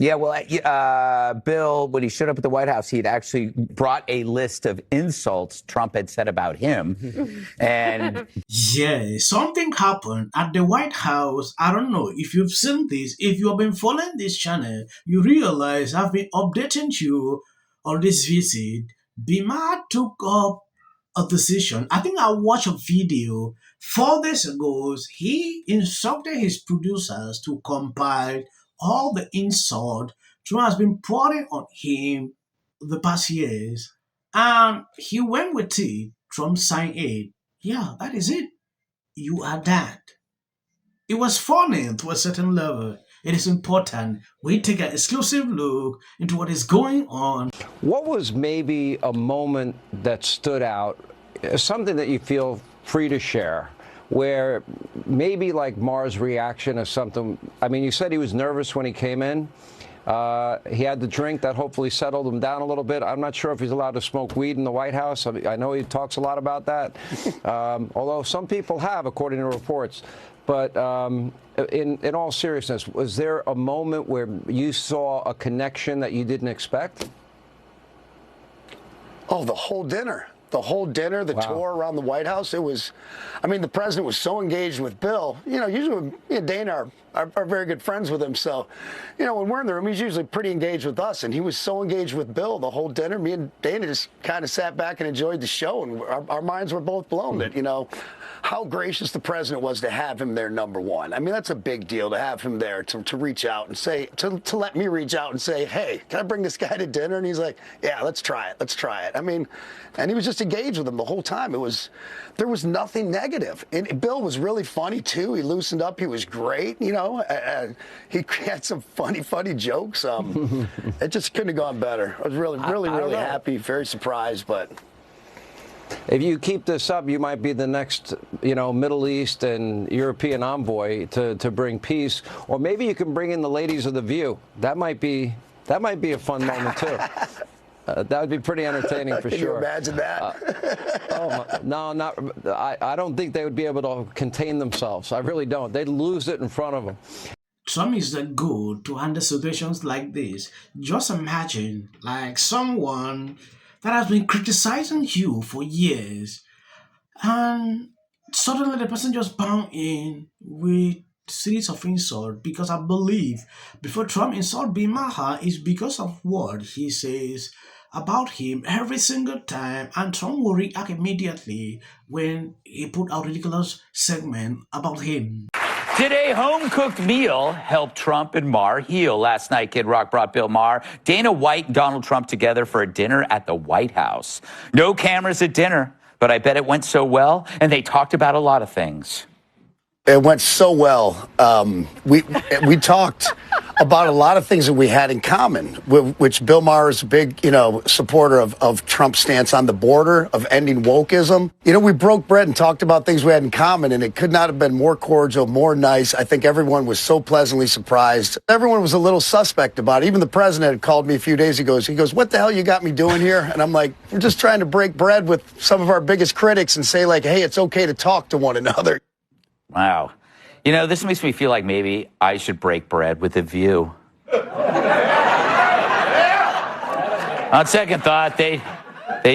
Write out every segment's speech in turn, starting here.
Yeah, well, Bill, when he showed up at the White House, he'd actually brought a list of insults Trump had said about him. And Yeah, something happened at the White House. I don't know if you've seen this. If you have been following this channel, you realize I've been updating you on this visit. Bima took up a decision. I think I watched a video 4 days ago. He instructed his producers to compile all the insult Trump has been pouring on him the past years. And he went with it. Trump signed it. Yeah, that is it. You are that. It was funny to a certain level. It is important we take an exclusive look into what is going on. What was maybe a moment that stood out, something that you feel free to share, where maybe like Maher's reaction is something? I mean, you said he was nervous when he came in. He had the drink that hopefully settled him down a little bit. I'm not sure if he's allowed to smoke weed in the White House. I know he talks a lot about that, although some people have, according to reports. But in all seriousness, was there a moment where you saw a connection that you didn't expect? Oh, the whole dinner. The whole dinner, the tour around the White House, it was, I mean, the president was so engaged with Bill. You know, usually me and Dana are very good friends with him. So, you know, when we're in the room, he's usually pretty engaged with us. And he was so engaged with Bill the whole dinner. Me and Dana just kind of sat back and enjoyed the show. And our minds were both blown that, you know, how gracious the president was to have him there, number one. I mean, that's a big deal to have him there, to reach out and say, to let me reach out and say, hey, can I bring this guy to dinner? And he's like, yeah, let's try it. Let's try it. I mean, and he was just engaged with him the whole time. There was nothing negative. And Bill was really funny, too. He loosened up. He was great, you know. He had some funny jokes. It just couldn't have gone better. I was really happy, very surprised, but... If you keep this up, you might be the next, you know, Middle East and European envoy to bring peace. Or maybe you can bring in the ladies of The View. That might be a fun moment, too. That would be pretty entertaining for sure. Can you imagine that? I don't think they would be able to contain themselves. I really don't. They'd lose it in front of them. Trump is that good to handle situations like this. Just imagine, like, someone that has been criticizing you for years, and suddenly the person just bound in with series of insults. Because I believe before Trump insult Maher is because of what he says about him every single time, and Trump will react immediately when he put out ridiculous segment about him. Did a home-cooked meal help Trump and Maher heal? Last night, Kid Rock brought Bill Maher, Dana White, and Donald Trump together for a dinner at the White House. No cameras at dinner, but I bet it went so well, and they talked about a lot of things. It went so well. We talked about a lot of things that we had in common, which Bill Maher is a big, you know, supporter of Trump's stance on the border, of ending wokeism. You know, we broke bread and talked about things we had in common, and it could not have been more cordial, more nice. I think everyone was so pleasantly surprised. Everyone was a little suspect about it. Even the president had called me a few days ago. He goes, what the hell you got me doing here? And I'm like, we're just trying to break bread with some of our biggest critics and say, like, hey, it's okay to talk to one another. Wow. You know, this makes me feel like maybe I should break bread with The View. On second thought, they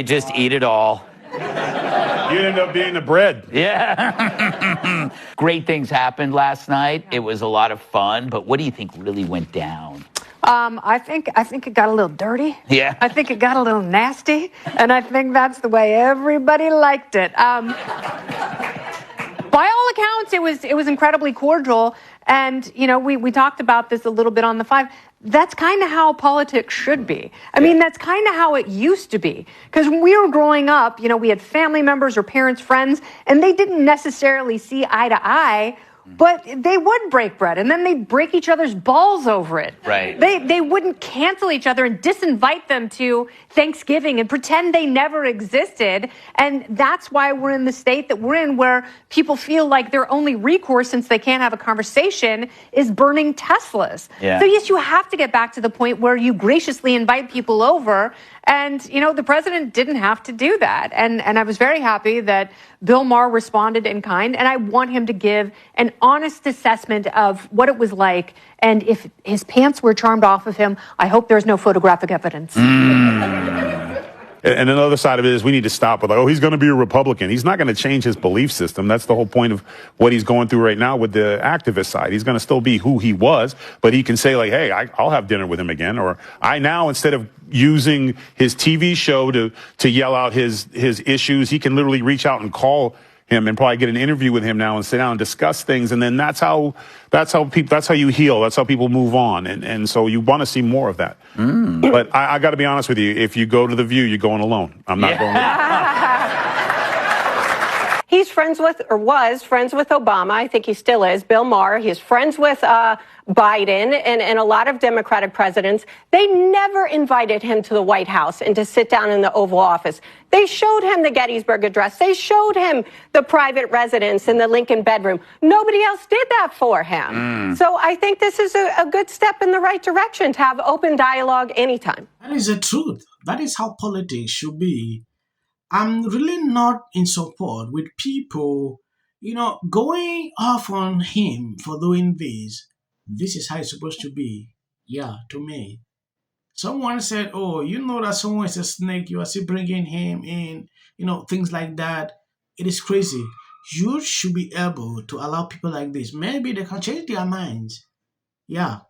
just eat it all. You end up being the bread. Yeah. Great things happened last night. It was a lot of fun, but what do you think really went down? I think it got a little dirty. Yeah. I think it got a little nasty, and I think that's the way everybody liked it. By all accounts, it was incredibly cordial, and you know we talked about this a little bit on the 5. That's kind of how politics should be. I mean, that's kind of how it used to be. Because when we were growing up, you know, we had family members or parents, friends, and they didn't necessarily see eye to eye. But they would break bread, and then they'd break each other's balls over it. Right. They wouldn't cancel each other and disinvite them to Thanksgiving and pretend they never existed. And that's why we're in the state that we're in, where people feel like their only recourse, since they can't have a conversation, is burning Teslas. Yeah. So yes, you have to get back to the point where you graciously invite people over. And, you know, the president didn't have to do that. And I was very happy that Bill Maher responded in kind. And I want him to give an honest assessment of what it was like. And if his pants were charmed off of him, I hope there's no photographic evidence. And another side of it is we need to stop with, like, oh, he's going to be a Republican. He's not going to change his belief system. That's the whole point of what he's going through right now with the activist side. He's going to still be who he was, but he can say, like, hey, I'll have dinner with him again. Or I now, instead of using his TV show to yell out his issues, he can literally reach out and call him and probably get an interview with him now and sit down and discuss things. And then that's how you heal. That's how people move on. And so you want to see more of that. But I got to be honest with you. If you go to The View, you're going alone. I'm not going alone. He's friends with, or was friends with Obama. I think he still is. Bill Maher. He's friends with Biden and a lot of Democratic presidents. They never invited him to the White House and to sit down in the Oval Office. They showed him the Gettysburg Address. They showed him the private residence in the Lincoln bedroom. Nobody else did that for him. So I think this is a good step in the right direction to have open dialogue anytime. That is the truth. That is how politics should be. I'm really not in support with people, going off on him for doing this. This is how it's supposed to be. Yeah, to me. Someone said, oh, you know that someone is a snake. You are still bringing him in, things like that. It is crazy. You should be able to allow people like this. Maybe they can change their minds. Yeah.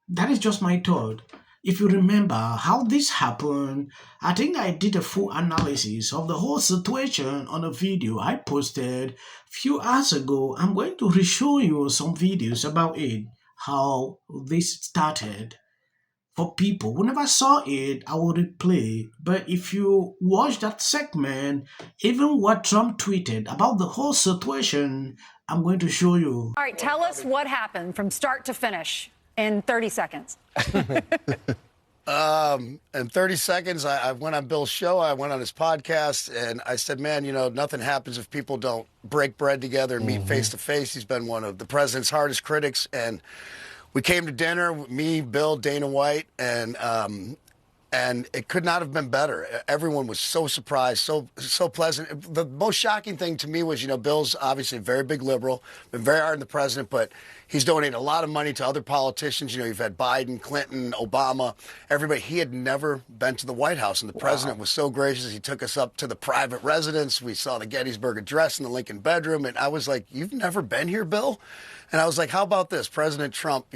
That is just my thought. If you remember how this happened, I think I did a full analysis of the whole situation on a video I posted a few hours ago. I'm going to re-show you some videos about it, how this started. For people who never saw it, I will replay. But if you watch that segment, even what Trump tweeted about the whole situation, I'm going to show you. All right, tell us what happened from start to finish in 30 seconds. In 30 seconds, I went on Bill's show. I went on his podcast, and I said, man, nothing happens if people don't break bread together and meet face to face. He's been one of the president's hardest critics, and we came to dinner, me, Bill, Dana White, and it could not have been better. Everyone was so surprised, so pleasant. The most shocking thing to me was, Bill's obviously a very big liberal, been very hard on the president, but he's donating a lot of money to other politicians. You've had Biden, Clinton, Obama, everybody. He had never been to the White House, and the president was so gracious. He took us up to the private residence. We saw the Gettysburg Address in the Lincoln bedroom, and I was like, you've never been here, Bill? And I was like, how about this? President Trump,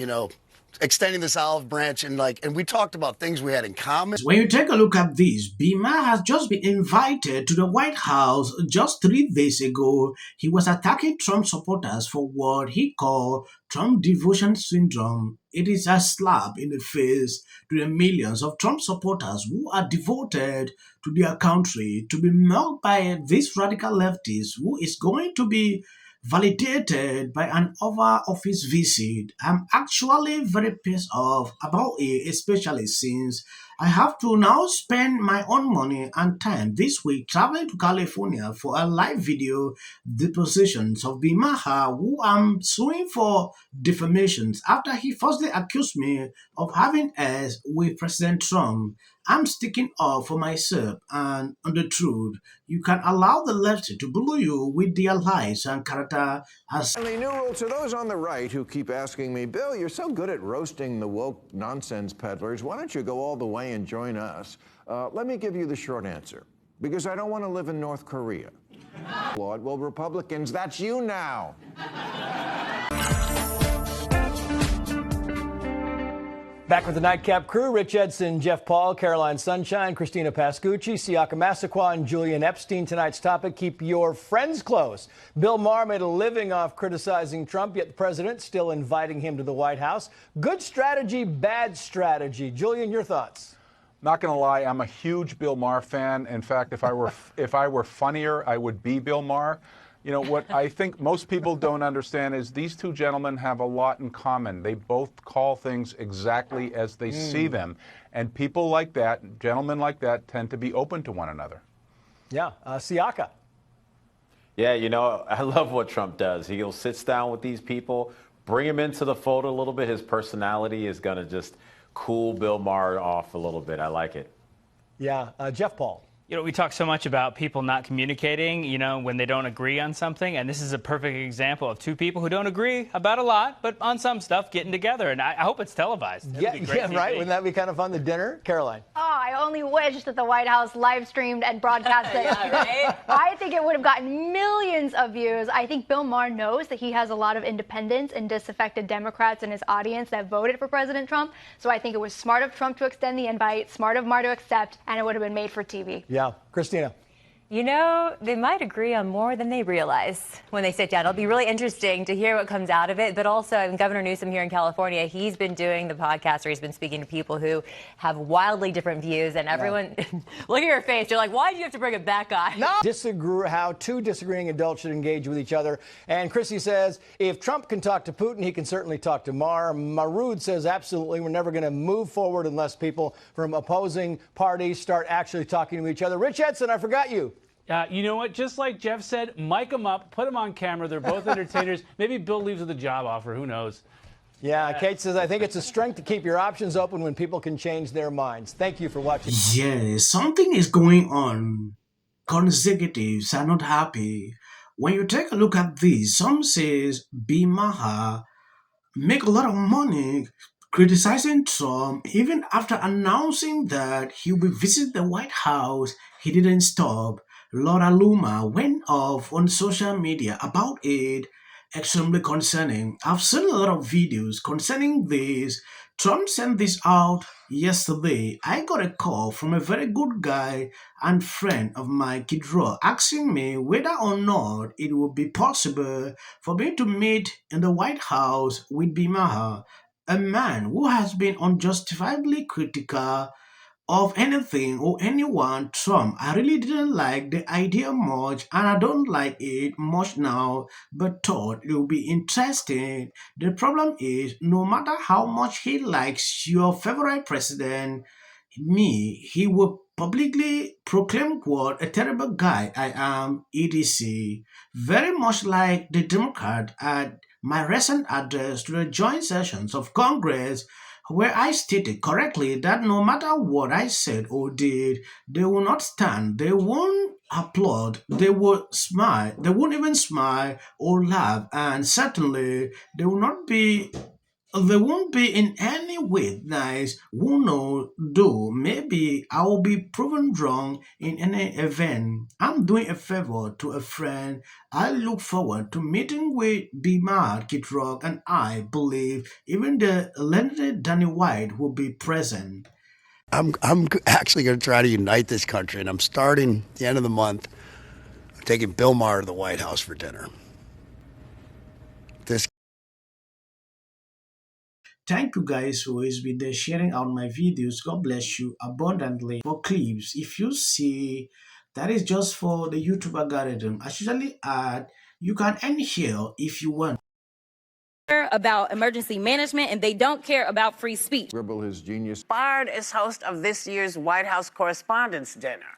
extending this olive branch, and we talked about things we had in common. When you take a look at this, Bima has just been invited to the White House just 3 days ago. He was attacking Trump supporters for what he called Trump devotion syndrome. It is a slap in the face to the millions of Trump supporters who are devoted to their country, to be mocked by this radical leftist who is going to be validated by an Oval Office visit. I'm actually very pissed off about it, especially since I have to now spend my own money and time this week traveling to California for a live video depositions of Maher, who I'm suing for defamations after he falsely accused me of having airs with President Trump. I'm sticking up for myself and on the truth. You can allow the left to bully you with their lies and character as... And the new rule to those on the right who keep asking me, Bill, you're so good at roasting the woke nonsense peddlers. Why don't you go all the way and join us? Let me give you the short answer. Because I don't want to live in North Korea. Lord, well, Republicans, that's you now. Back with the Nightcap crew, Rich Edson, Jeff Paul, Caroline Sunshine, Christina Pascucci, Siaka Massaquoi, and Julian Epstein. Tonight's topic, keep your friends close. Bill Maher made a living off criticizing Trump, yet the president still inviting him to the White House. Good strategy, bad strategy. Julian, your thoughts? Not going to lie, I'm a huge Bill Maher fan. In fact, if I were funnier, I would be Bill Maher. What I think most people don't understand is these two gentlemen have a lot in common. They both call things exactly as they see them. And people like that, gentlemen like that, tend to be open to one another. Yeah. Siaka. Yeah, I love what Trump does. He'll sit down with these people, bring him into the fold a little bit. His personality is going to just cool Bill Maher off a little bit. I like it. Yeah. Jeff Paul. You know, we talk so much about people not communicating, you know, when they don't agree on something. And this is a perfect example of two people who don't agree about a lot, but on some stuff getting together. And I hope it's televised. Yeah, right. Wouldn't that be kind of fun, the dinner? Caroline. Oh, I only wish that the White House live streamed and broadcast it. Right? I think it would have gotten millions of views. I think Bill Maher knows that he has a lot of independents and disaffected Democrats in his audience that voted for President Trump. So I think it was smart of Trump to extend the invite, smart of Maher to accept, and it would have been made for TV. Yeah. Christina. You know, they might agree on more than they realize when they sit down. It'll be really interesting to hear what comes out of it. But also, Governor Newsom here in California, he's been doing the podcast where he's been speaking to people who have wildly different views. And everyone, look at your face. You're like, why do you have to bring up that guy? No. How two disagreeing adults should engage with each other. And Chrissy says, if Trump can talk to Putin, he can certainly talk to Maher. Marood says, absolutely, we're never going to move forward unless people from opposing parties start actually talking to each other. Rich Edson, I forgot you. You know what? Just like Jeff said, mic them up, put them on camera. They're both entertainers. Maybe Bill leaves with a job offer. Who knows? Yeah, Kate says, I think it's a strength to keep your options open when people can change their minds. Thank you for watching. Yeah, something is going on. Conservatives are not happy. When you take a look at this, some says Maher make a lot of money criticizing Trump. Even after announcing that he'll be visiting the White House, he didn't stop. Laura Luma went off on social media about it, extremely concerning. I've seen a lot of videos concerning this. Trump sent this out yesterday. I got a call from a very good guy and friend of mine, Kid Raw, asking me whether or not it would be possible for me to meet in the White House with Maher, a man who has been unjustifiably critical of anything or anyone Trump. I really didn't like the idea much, and I don't like it much now, but thought it would be interesting. The problem is, no matter how much he likes your favorite president, he will publicly proclaim what a terrible guy I am, etc. Very much like the Democrat at my recent address to the joint sessions of Congress, where I stated correctly that no matter what I said or did, they will not stand, they won't applaud, they will smile, they won't even smile or laugh, and certainly they won't be in any way nice. Who knows, though maybe I will be proven wrong in any event. I'm doing a favor to a friend. I look forward to meeting with Maher, Kid Rock, and I believe even the legendary Danny White will be present. I'm actually going to try to unite this country, and I'm starting the end of the month. I'm taking Bill Maher to the White House for dinner. Thank you guys who has been there sharing out my videos. God bless you abundantly. For clips, if you see that is just for the YouTube algorithm, I usually add, you can end here if you want. About emergency management, and they don't care about free speech. Dribble his genius. Fired as host of this year's White House Correspondents' Dinner.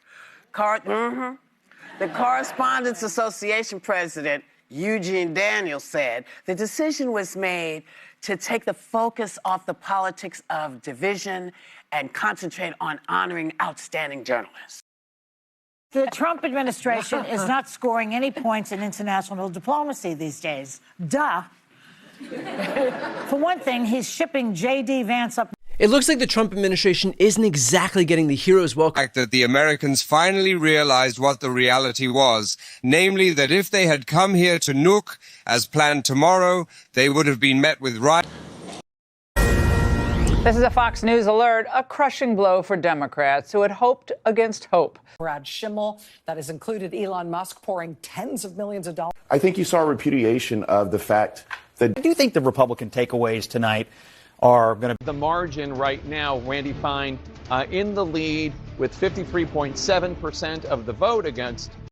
The Correspondents Association president, Eugene Daniels, said the decision was made to take the focus off the politics of division and concentrate on honoring outstanding journalists. The Trump administration is not scoring any points in international diplomacy these days. Duh. For one thing, he's shipping J.D. Vance up. It looks like the Trump administration isn't exactly getting the hero's welcome. That the Americans finally realized what the reality was, namely that if they had come here to Nuuk as planned tomorrow, they would have been met with riots. This is a Fox News alert, a crushing blow for Democrats who had hoped against hope. Brad Schimmel, that has included Elon Musk pouring tens of millions of dollars. I think you saw a repudiation of the fact that... I do think the Republican takeaways tonight are going to... The margin right now, Randy Fine in the lead with 53.7% of the vote against